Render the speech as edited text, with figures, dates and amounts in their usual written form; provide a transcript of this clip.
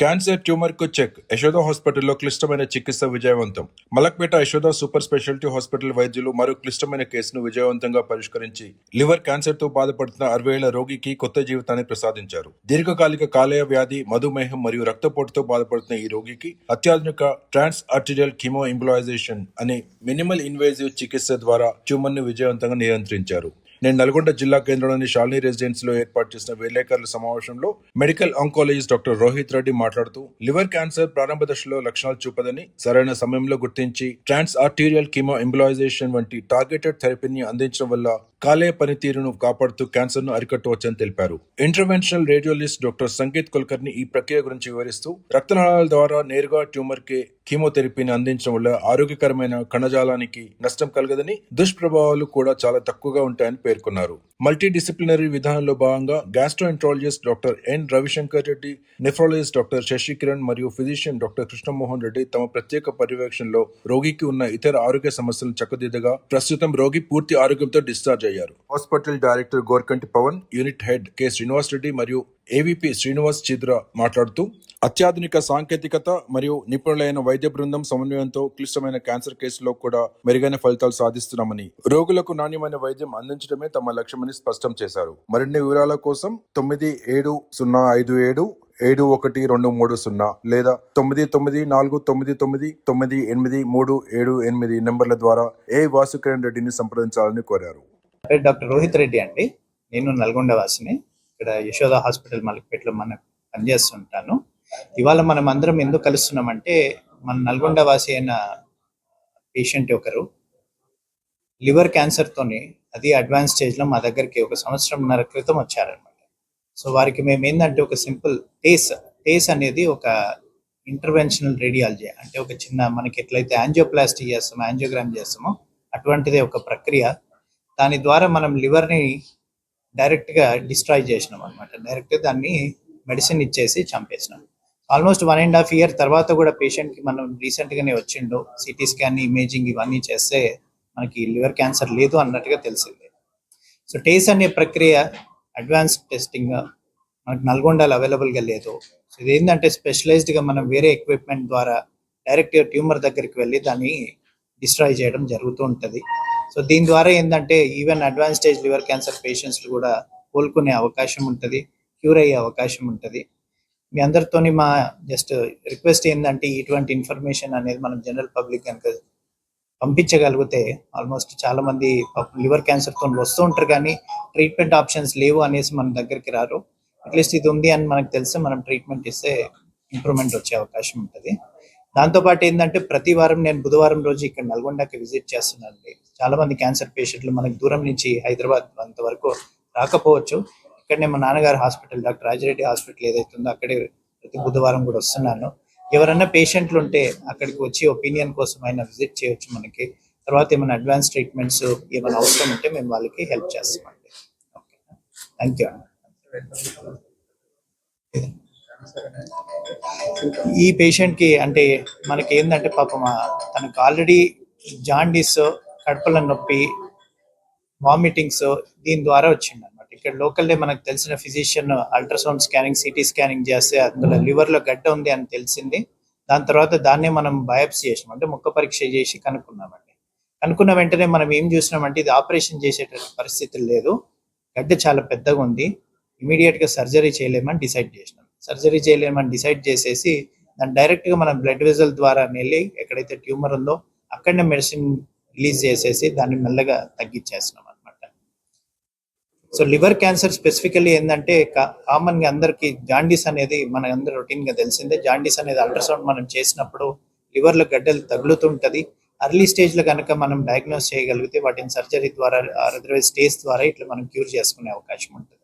Cancer tumour కు check. Yashoda హాస్పిటల్లో క్లిష్టమైన చికిత్స విజయవంతం. Malakpet Yashoda super speciality hospital వైద్యులు మరో క్లిష్టమైన కేసును విజయవంతంగా పరిష్కరించి లివర్ క్యాన్సర్ తో బాధపడుతున్న 60 ఏళ్ల రోగికి కొత్త జీవితాన్ని ప్రసాదించారు. దీర్ఘకాలిక కాలేయ వ్యాధి, మధుమేహం మరియు రక్తపోటుతో బాధపడుతున్న ఈ రోగికి అత్యాధునిక ట్రాన్స్ ఆర్టీరియల్ కీమో ఎంబోలైజేషన్ అనే మినిమల్ ఇన్వేజివ్ చికిత్స ద్వారా ట్యూమర్ ని విజయవంతంగా నియంత్రించారు. నేను నల్గొండ జిల్లా కేంద్రంలోని షాలిని రెసిడెన్సీ లో ఏర్పాటు చేసిన విలేకరుల సమావేశంలో medical oncologist doctor Rohit Reddy మాట్లాడుతూ లివర్ క్యాన్సర్ ప్రారంభ దశలో లక్షణాలు చూపదని సరైన సమయంలో గుర్తించి ట్రాన్స్ ఆర్టీరియల్ కీమో ఎంబోలైజేషన్ వంటి టార్గెటెడ్ థెరపీని అందించడం వల్ల కాలేయ పనితీరును కాపాడుతూ క్యాన్సర్ ను అరికట్టవచ్చని తెలిపారు. ఇంటర్వెన్షనల్ రేడియోలజిస్ట్ డాక్టర్ సంకేత్ కుల్కర్ని ఈ ప్రక్రియ గురించి వివరిస్తూ రక్తనాళాల ద్వారా నేరుగా ట్యూమర్ కి కీమోథెరపీని అందించడం వల్ల ఆరోగ్యకరమైన కణజాలానికి నష్టం కలగదని, దుష్ప్రభావాలు కూడా చాలా తక్కువగా ఉంటాయని పేర్కొన్నారు. మల్టీ డిసిప్లినరీ విధానంలో భాగంగా gastroenterologist doctor N Ravishankar Reddy, nephrologist doctor Shashi Kiran మరియు ఫిజిషియన్ డాక్టర్ కృష్ణమోహన్ రెడ్డి తమ ప్రత్యేక పర్యవేక్షణలో రోగికి ఉన్న ఇతర ఆరోగ్య సమస్యలను చక్కదిద్దగా ప్రస్తుతం రోగి పూర్తి ఆరోగ్యంతో డిశ్చార్జ్ అయ్యారు. Hospital director Gorkanti Pavan, unit head K Srinivas Reddy మరియు ఏవీపీ శ్రీనివాస్ చిద్ర మాట్లాడుతూ అత్యాధునిక సాంకేతికత మరియు నిపుణులైన వైద్య బృందం సమన్వయంతో క్లిష్టమైన క్యాన్సర్ కేసులో కూడా మెరుగైన ఫలితాలు సాధిస్తున్నామని, రోగులకు నాణ్యమైన వైద్యం అందించడమే తమ లక్ష్యమని స్పష్టం చేశారు. మరిన్ని వివరాల కోసం 9770577123 లేదా 9949999837 నెంబర్ల ద్వారా ఏ వాసుకిరణ్ రెడ్డిని సంప్రదించాలని కోరారు. డాక్టర్ రోహిత్ రెడ్డి అండి. నేను నల్గొండ వాసిని. ఇక్కడ యశోద హాస్పిటల్ మలక్పేటలో మనం పనిచేస్తుంటాను. ఇవాళ మనం అందరం ఎందుకు కలుస్తున్నామంటే, మన నల్గొండ వాసి అయిన పేషెంట్ ఒకరు లివర్ క్యాన్సర్తోని, అది అడ్వాన్స్ స్టేజ్లో మా దగ్గరికి 1 సంవత్సరంన్నర క్రితం వచ్చారనమాట. సో వారికి మేము ఏంటంటే ఒక సింపుల్ టేస్ అనేది ఒక ఇంటర్వెన్షనల్ రేడియాలజీ, అంటే ఒక చిన్న మనకి ఎట్లయితే యాంజియోప్లాస్టీ చేస్తామో, యాంజియోగ్రామ్ చేస్తామో అటువంటిదే ఒక ప్రక్రియ. దాని ద్వారా మనం లివర్ని డైరెక్ట్గా డిస్ట్రాయ్ చేసినాం అనమాట. డైరెక్ట్గా దాన్ని మెడిసిన్ ఇచ్చేసి చంపేసినాం. ఆల్మోస్ట్ 1.5 year తర్వాత కూడా పేషెంట్కి మనం రీసెంట్గానే వచ్చిండు, సిటీ స్కాన్, ఇమేజింగ్ ఇవన్నీ చేస్తే మనకి లివర్ క్యాన్సర్ లేదు అన్నట్టుగా తెలిసింది. సో టేస్ అనే ప్రక్రియ అడ్వాన్స్ టెస్టింగ్ మనకి నల్గొండలో అవైలబుల్గా లేదు. సో ఇదేంటంటే స్పెషలైజ్డ్గా మనం వేరే ఎక్విప్మెంట్ ద్వారా డైరెక్ట్గా ట్యూమర్ దగ్గరికి వెళ్ళి దాన్ని డిస్ట్రాయ్ చేయడం జరుగుతూ ఉంటుంది. సో దీని ద్వారా ఏంటంటే even advance stage liver cancer పేషెంట్స్లు కూడా కోలుకునే అవకాశం ఉంటుంది, క్యూర్ అయ్యే అవకాశం ఉంటుంది. మీ అందరితోని మా జస్ట్ రిక్వెస్ట్ ఏంటంటే, ఇటువంటి ఇన్ఫర్మేషన్ అనేది మనం జనరల్ పబ్లిక్ కనుక పంపించగలిగితే, ఆల్మోస్ట్ చాలామంది లివర్ క్యాన్సర్తో వస్తూ ఉంటారు కానీ ట్రీట్మెంట్ ఆప్షన్స్ లేవు అనేసి మన దగ్గరికి రారు. అట్లీస్ట్ ఇది ఉంది అని మనకు తెలిస్తే మనం ట్రీట్మెంట్ ఇస్తే ఇంప్రూవ్మెంట్ వచ్చే అవకాశం ఉంటుంది. దాంతోపాటు ఏంటంటే, ప్రతి వారం నేను బుధవారం రోజు ఇక్కడ నల్గొండకి విజిట్ చేస్తున్నానండి. చాలామంది క్యాన్సర్ పేషెంట్లు మనకి దూరం నుంచి హైదరాబాద్ అంతవరకు రాకపోవచ్చు. ఇక్కడనే మా నాన్నగారు హాస్పిటల్, డాక్టర్ రాజిరెడ్డి హాస్పిటల్ ఏదైతే ఉందో అక్కడే ప్రతి బుధవారం కూడా వస్తున్నాను. ఎవరైనా పేషెంట్లు ఉంటే అక్కడికి వచ్చి ఒపీనియన్ కోసం అయినా విజిట్ చేయొచ్చు. మనకి తర్వాత ఏమైనా అడ్వాన్స్ ట్రీట్మెంట్స్ ఏమైనా అవసరం ఉంటే మేము వాళ్ళకి హెల్ప్ చేస్తామండి. ఓకే, థ్యాంక్ యూ అండి. ఈ పేషెంట్కి అంటే మనకి ఏంటంటే పాపం తనకు ఆల్రెడీ జాండీస్, కడుపుల నొప్పి, వామిటింగ్స్ దీని ద్వారా వచ్చింది అనమాట. ఇక్కడ లోకల్లే మనకు తెలిసిన physician ultrasound scanning, city scanning చేస్తే అందులో లివర్లో గడ్డ ఉంది అని తెలిసింది. దాని తర్వాత దాన్నే మనం బయాప్సీ చేసినాం, అంటే ముక్క పరీక్ష చేసి కనుక్కున్నామండి. కనుక్కున్న వెంటనే మనం ఏం చూసినామంటే, ఇది ఆపరేషన్ చేసేటువంటి పరిస్థితి లేదు, గడ్డ చాలా పెద్దగా ఉంది, ఇమీడియట్గా సర్జరీ చేయలేమని డిసైడ్ చేసినాం. సర్జరీ చేయలేమని డిసైడ్ చేసేసి దాన్ని డైరెక్ట్గా మనం బ్లడ్ వెజల్ ద్వారా వెళ్ళి ఎక్కడైతే ట్యూమర్ ఉందో అక్కడనే మెడిసిన్ రిలీజ్ చేసేసి దాన్ని మెల్లగా తగ్గించేస్తున్నాం అనమాట. సో లివర్ క్యాన్సర్ స్పెసిఫికల్లీ ఏంటంటే, కామన్గా అందరికీ జాండీస్ అనేది మన అందరూ రొటీన్గా తెలిసిందే. జాండీస్ అనేది అల్ట్రాసౌండ్ మనం చేసినప్పుడు లివర్లో గడ్డలు తగులుతుంటుంది. అర్లీ స్టేజ్లో కనుక మనం డయాగ్నోస్ చేయగలిగితే వాటిని సర్జరీ ద్వారా, అదర్వైజ్ స్టేజ్ ద్వారా ఇట్లా మనం క్యూర్ చేసుకునే అవకాశం ఉంటుంది.